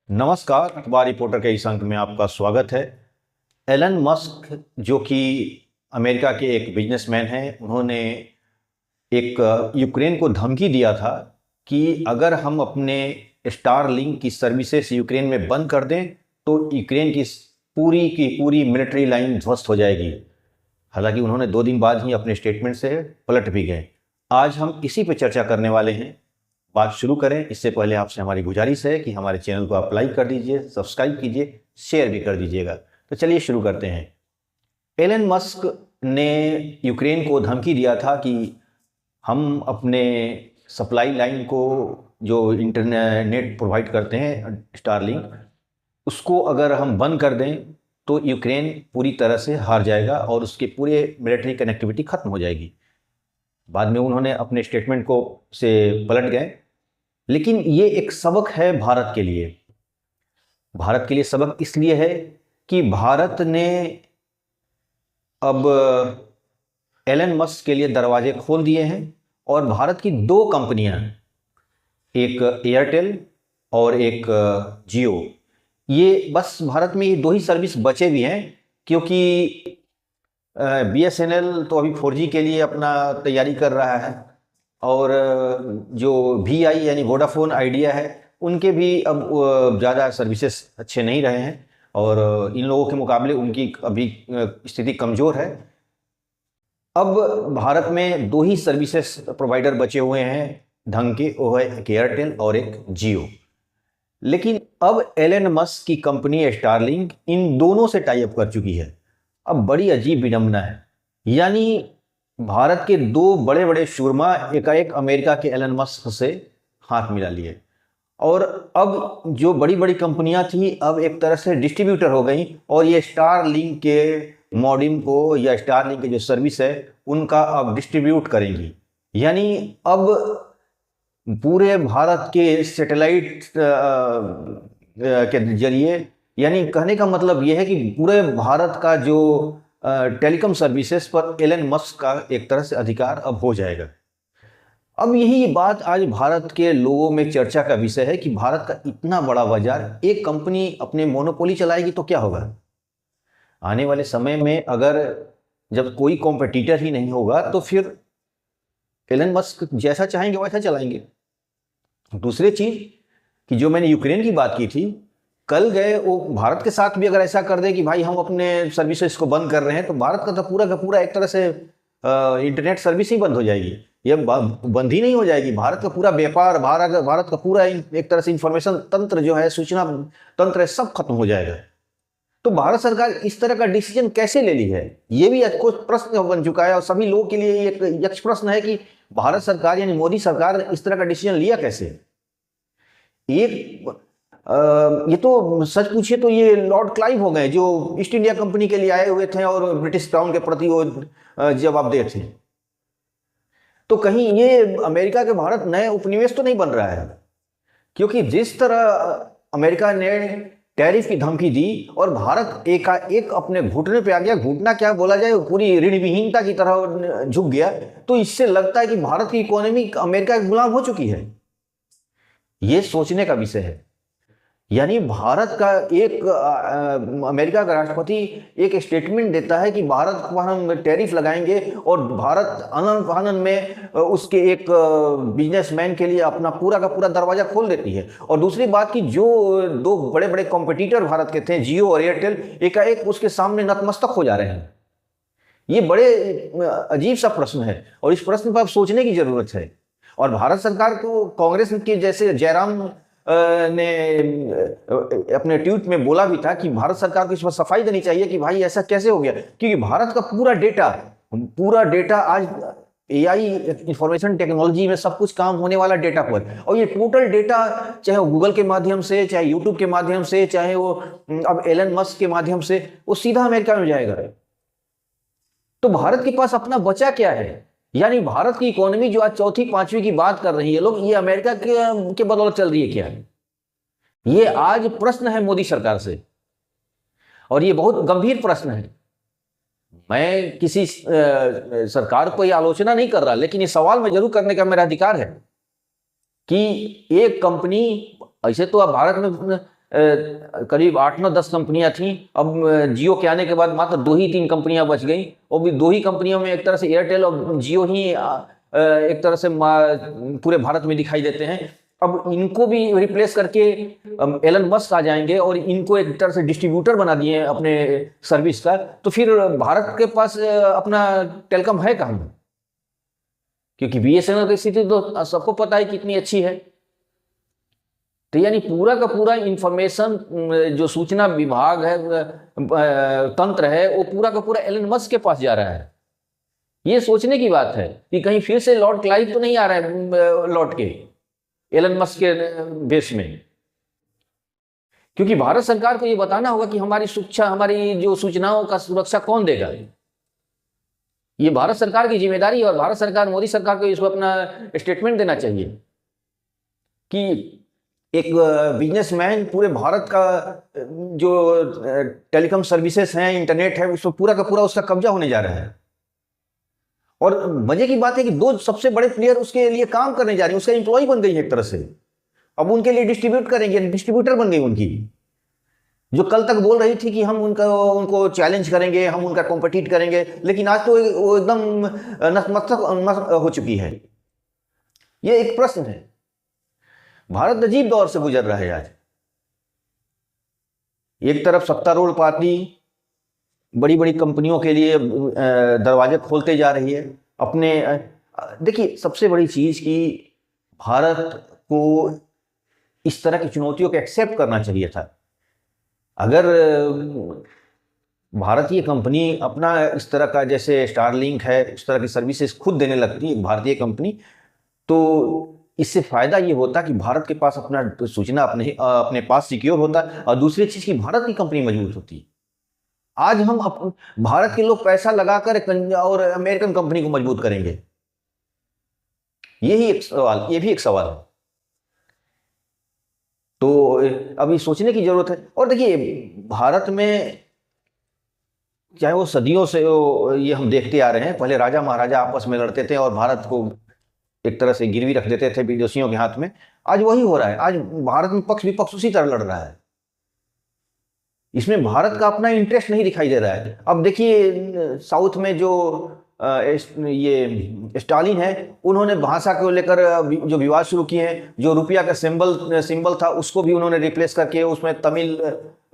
नमस्कार, अखबार रिपोर्टर के इस अंक में आपका स्वागत है। एलन मस्क जो कि अमेरिका के एक बिजनेसमैन हैं, उन्होंने एक यूक्रेन को धमकी दिया था कि अगर हम अपने स्टारलिंक की सर्विसेज यूक्रेन में बंद कर दें तो यूक्रेन की पूरी मिलिट्री लाइन ध्वस्त हो जाएगी। हालांकि उन्होंने 2 दिन बाद ही अपने स्टेटमेंट से पलट भी गए। आज हम इसी पर चर्चा करने वाले हैं। बात शुरू करें इससे पहले आपसे हमारी गुजारिश है कि हमारे चैनल को आप लाइक कर दीजिए, सब्सक्राइब कीजिए, शेयर भी कर दीजिएगा। तो चलिए शुरू करते हैं। एलन मस्क ने यूक्रेन को धमकी दिया था कि हम अपने सप्लाई लाइन को, जो इंटरनेट प्रोवाइड करते हैं स्टारलिंक, उसको अगर हम बंद कर दें तो यूक्रेन पूरी तरह से हार जाएगा और उसके पूरे मिलिट्री कनेक्टिविटी खत्म हो जाएगी। बाद में उन्होंने अपने स्टेटमेंट को से पलट गए, लेकिन ये एक सबक है भारत के लिए। भारत के लिए सबक इसलिए है कि भारत ने अब एलन मस्क के लिए दरवाजे खोल दिए हैं और भारत की 2 कंपनियां, एक एयरटेल और एक जियो, ये बस भारत में ये 2 ही सर्विस बचे भी हैं, क्योंकि बीएसएनएल तो अभी 4G के लिए अपना तैयारी कर रहा है और जो VI यानी वोडाफोन आइडिया है, उनके भी अब ज़्यादा सर्विसेज अच्छे नहीं रहे हैं और इन लोगों के मुकाबले उनकी अभी स्थिति कमज़ोर है। अब भारत में 2 ही सर्विसेज प्रोवाइडर बचे हुए हैं ढंग के, वो है एक एयरटेल और एक जियो। लेकिन अब एलन मस्क की कंपनी स्टारलिंक इन दोनों से टाई अप कर चुकी है। अब बड़ी अजीब विडंबना है, यानी भारत के 2 बड़े बड़े शूरमा एकाएक अमेरिका के एलन मस्क से हाथ मिला लिए और अब जो बड़ी बड़ी कंपनियां थी अब एक तरह से डिस्ट्रीब्यूटर हो गई और ये स्टारलिंक के मॉडेम को या स्टारलिंक के जो सर्विस है उनका अब डिस्ट्रीब्यूट करेंगी। यानी अब पूरे भारत के सैटेलाइट के जरिए, यानी कहने का मतलब यह है कि पूरे भारत का जो टेलीकॉम सर्विसेज पर एलन मस्क का एक तरह से अधिकार अब हो जाएगा। अब यही बात आज भारत के लोगों में चर्चा का विषय है कि भारत का इतना बड़ा बाजार एक कंपनी अपने मोनोपोली चलाएगी तो क्या होगा। आने वाले समय में अगर जब कोई कॉम्पिटिटर ही नहीं होगा तो फिर एलन मस्क जैसा चाहेंगे वैसा चलाएंगे। दूसरी चीज कि जो मैंने यूक्रेन की बात की थी, कल गए वो भारत के साथ भी अगर ऐसा कर दे कि भाई हम अपने सर्विसेज को बंद कर रहे हैं तो भारत का पूरा एक तरह से इंटरनेट सर्विस ही बंद हो जाएगी। ये बंद ही नहीं हो जाएगी, भारत का पूरा व्यापार, भारत का पूरा एक तरह से इंफॉर्मेशन तंत्र जो है, सूचना तंत्र है, सब खत्म हो जाएगा। तो भारत सरकार इस तरह का डिसीजन कैसे ले ली है, ये भी कुछ प्रश्न बन चुका है और सभी लोगों के लिए एक यक्ष प्रश्न है कि भारत सरकार यानी मोदी सरकार ने इस तरह का डिसीजन लिया कैसे। ये तो सच पूछिए तो ये लॉर्ड क्लाइव हो गए जो ईस्ट इंडिया कंपनी के लिए आए हुए थे और ब्रिटिश क्राउन के प्रति वो जवाबदेह थे। तो कहीं ये अमेरिका के भारत नए उपनिवेश तो नहीं बन रहा है, क्योंकि जिस तरह अमेरिका ने टैरिफ की धमकी दी और भारत एकाएक अपने घुटने पे आ गया, घुटना क्या बोला जाए, पूरी ऋण विहीनता की तरह झुक गया, तो इससे लगता है कि भारत की इकोनॉमी अमेरिका के गुलाम हो चुकी है। ये सोचने का विषय है। यानी भारत का अमेरिका का राष्ट्रपति एक स्टेटमेंट देता है कि भारत पर हम टैरिफ लगाएंगे और भारत आनंद फानन में उसके एक बिजनेसमैन के लिए अपना पूरा का पूरा दरवाजा खोल देती है। और दूसरी बात कि जो 2 बड़े बड़े कॉम्पिटिटर भारत के थे, जियो और एयरटेल, एकाएक उसके सामने नतमस्तक हो जा रहे हैं। ये बड़े अजीब सा प्रश्न है और इस प्रश्न पर अब सोचने की जरूरत है। और भारत सरकार को कांग्रेस के जैसे जयराम ने अपने ट्वीट में बोला भी था कि भारत सरकार को इस पर सफाई देनी चाहिए कि भाई ऐसा कैसे हो गया, क्योंकि भारत का पूरा डेटा आज AI इंफॉर्मेशन टेक्नोलॉजी में सब कुछ काम होने वाला डेटा पर, और ये टोटल डेटा चाहे वो गूगल के माध्यम से, चाहे यूट्यूब के माध्यम से, चाहे वो अब एलन मस्क के माध्यम से, वो सीधा अमेरिका में जाएगा। तो भारत के पास अपना बचा क्या है। यानी भारत की इकोनॉमी जो आज 4वीं 5वीं की बात कर रही है लोग, ये अमेरिका के बदौलत चल रही है क्या। ये आज प्रश्न है मोदी सरकार से और ये बहुत गंभीर प्रश्न है। मैं किसी सरकार को यह आलोचना नहीं कर रहा, लेकिन ये सवाल मैं जरूर करने का मेरा अधिकार है कि एक कंपनी, ऐसे तो अब भारत में करीब 8-9-10 कंपनियां थीं। अब जियो के आने के बाद मात्र 2 ही 3 कंपनियां बच गई, और भी 2 ही कंपनियों में एक तरह से एयरटेल और जियो ही एक तरह से पूरे भारत में दिखाई देते हैं। अब इनको भी रिप्लेस करके एलन मस्क आ जाएंगे और इनको एक तरह से डिस्ट्रीब्यूटर बना दिए अपने सर्विस का, तो फिर भारत के पास अपना टेलीकॉम है कहाँ? क्योंकि बीएसएनएल की स्थिति तो सबको पता है कितनी अच्छी है। तो यानी पूरा का पूरा इंफॉर्मेशन जो सूचना विभाग है, तंत्र है, वो पूरा का पूरा एलन मस्क के पास जा रहा है। ये सोचने की बात है कि कहीं फिर से लॉर्ड क्लाइव तो नहीं आ रहा है लौट के एलन मस्क के बेस में। क्योंकि भारत सरकार को ये बताना होगा कि हमारी सुरक्षा, हमारी जो सूचनाओं का सुरक्षा कौन देगा। ये भारत सरकार की जिम्मेदारी है, और भारत सरकार, मोदी सरकार को इसको अपना स्टेटमेंट देना चाहिए कि एक बिजनेसमैन पूरे भारत का जो टेलीकॉम सर्विसेज हैं, इंटरनेट है, उसमें पूरा का पूरा उसका कब्जा होने जा रहा है। और मजे की बात है कि 2 सबसे बड़े प्लेयर उसके लिए काम करने जा रहे हैं, उसका एम्प्लॉय बन गई है एक तरह से। अब उनके लिए डिस्ट्रीब्यूट करेंगे, डिस्ट्रीब्यूटर बन गई उनकी, जो कल तक बोल रही थी कि हम उनको चैलेंज करेंगे, हम उनका कॉम्पिटिट करेंगे, लेकिन आज तो वो एकदम नतमस्तक हो चुकी है। ये एक प्रश्न है। भारत अजीब दौर से गुजर रहा है आज। एक तरफ सत्तारूढ़ पार्टी बड़ी बड़ी कंपनियों के लिए दरवाजे खोलते जा रही है अपने। देखिए, सबसे बड़ी चीज कि भारत को इस तरह की चुनौतियों को एक्सेप्ट करना चाहिए था। अगर भारतीय कंपनी अपना इस तरह का, जैसे स्टारलिंक है, उस तरह की सर्विसेज खुद देने लगती है भारतीय कंपनी, तो इससे फायदा ये होता कि भारत के पास अपना सूचना अपने पास सिक्योर होता, और दूसरी चीज कि भारत की कंपनी मजबूत होती। आज हम भारत के लोग पैसा लगाकर और अमेरिकन कंपनी को मजबूत करेंगे, यही एक सवाल, ये भी एक सवाल है। तो अभी सोचने की जरूरत है। और देखिए, भारत में चाहे वो सदियों से ये हम देखते आ रहे हैं, पहले राजा महाराजा आपस में लड़ते थे और भारत को एक तरह से गिरवी रख देते थे विदेशियों के हाथ में। आज वही हो रहा है। आज भारत में पक्ष विपक्ष उसी तरह लड़ रहा है। इसमें भारत का अपना इंटरेस्ट नहीं दिखाई दे रहा है। अब देखिए, साउथ में जो ये स्टालिन है, उन्होंने भाषा को लेकर जो विवाद शुरू किए हैं, जो रुपया का सिंबल था उसको भी उन्होंने रिप्लेस करके उसमें तमिल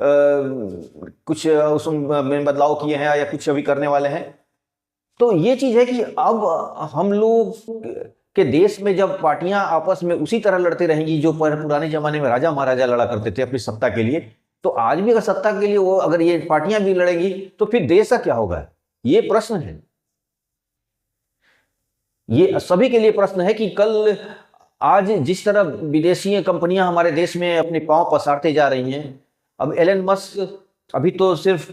कुछ उसमें बदलाव किए हैं या कुछ अभी करने वाले हैं। तो ये चीज है कि अब हम लोग के देश में जब पार्टियां आपस में उसी तरह लड़ते रहेंगी जो पुराने जमाने में राजा महाराजा लड़ा करते थे अपनी सत्ता के लिए, तो आज भी अगर सत्ता के लिए वो अगर ये पार्टियां भी लड़ेंगी तो फिर देश का क्या होगा? ये प्रश्न है। ये सभी के लिए प्रश्न है कि कल आज जिस तरह विदेशी कंपनियां हमारे देश में अपने पांव पसारते जा रही हैं, अब एलन मस्क अभी तो सिर्फ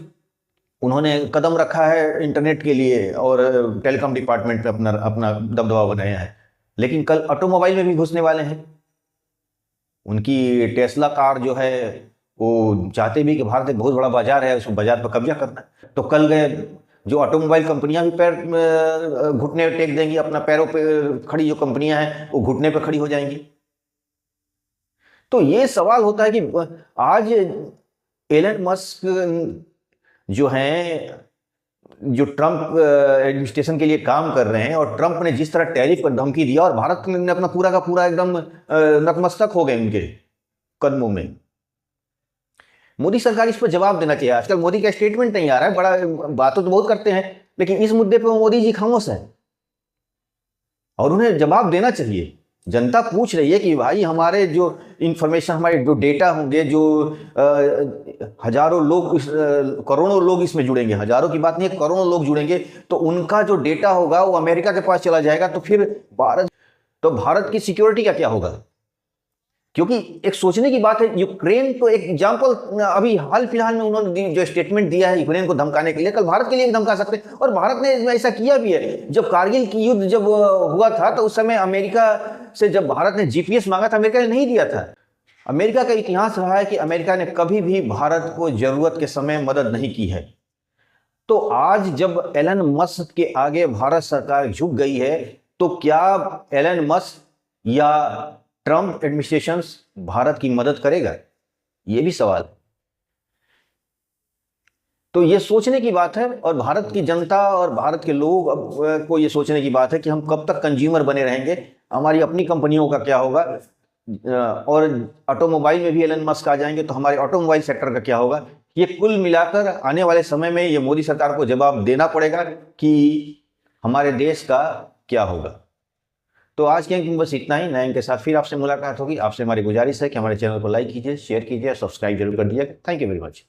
उन्होंने कदम रखा है इंटरनेट के लिए और टेलीकॉम डिपार्टमेंट पे अपना दबदबा बनाया है, लेकिन कल ऑटोमोबाइल में भी घुसने वाले हैं। उनकी टेस्ला कार जो है वो चाहते भी कि भारत एक बहुत बड़ा बाजार है, उस बाजार पर कब्जा करना। तो कल गए जो ऑटोमोबाइल कंपनियां भी पैर घुटने पे टेक देंगी, अपना पैरों पे खड़ी जो कंपनियां हैं वो घुटने पे खड़ी हो जाएंगी। तो ये सवाल होता है कि आज एलन मस्क जो हैं, जो ट्रंप एडमिनिस्ट्रेशन के लिए काम कर रहे हैं, और ट्रंप ने जिस तरह टैरिफ पर धमकी दिया और भारत ने अपना पूरा का पूरा एकदम नतमस्तक हो गए उनके कदमों में। मोदी सरकार इस पर जवाब देना चाहिए। आजकल मोदी का स्टेटमेंट नहीं आ रहा है, बड़ा बातों तो बहुत करते हैं, लेकिन इस मुद्दे पर मोदी जी खामोश है और उन्हें जवाब देना चाहिए। जनता पूछ रही है कि भाई हमारे जो इंफॉर्मेशन, हमारे जो डेटा होंगे, जो हजारों लोग, करोड़ों लोग इसमें जुड़ेंगे, हजारों की बात नहीं है, करोड़ों लोग जुड़ेंगे, तो उनका जो डेटा होगा वो अमेरिका के पास चला जाएगा। तो फिर भारत की सिक्योरिटी का क्या होगा? क्योंकि एक सोचने की बात है, यूक्रेन तो एक एग्जाम्पल, अभी हाल फिलहाल में उन्होंने जो स्टेटमेंट दिया है यूक्रेन को धमकाने के लिए, कल भारत के लिए भी धमका सकते हैं, और भारत ने ऐसा किया भी है। जब कारगिल की युद्ध जब हुआ था तो उस समय अमेरिका से जब भारत ने जीपीएस मांगा था, अमेरिका ने नहीं दिया था। अमेरिका का इतिहास रहा है कि अमेरिका ने कभी भी भारत को जरूरत के समय मदद नहीं की है। तो आज जब एलन मस्क के आगे भारत सरकार झुक गई है, तो क्या एलन मस्क या ट्रंप एडमिनिस्ट्रेशन भारत की मदद करेगा? ये भी सवाल है। तो ये सोचने की बात है, और भारत की जनता और भारत के लोग अब को ये सोचने की बात है कि हम कब तक कंज्यूमर बने रहेंगे, हमारी अपनी कंपनियों का क्या होगा। और ऑटोमोबाइल में भी एलन मस्क आ जाएंगे तो हमारे ऑटोमोबाइल सेक्टर का क्या होगा। ये कुल मिलाकर आने वाले समय में ये मोदी सरकार को जवाब देना पड़ेगा कि हमारे देश का क्या होगा। तो आज के अंक में बस इतना ही। नए अंक के साथ फिर आपसे मुलाकात होगी। आपसे हमारी गुजारिश है कि हमारे चैनल को लाइक कीजिए, शेयर कीजिए, सब्सक्राइब जरूर कर दीजिए। Thank you very much.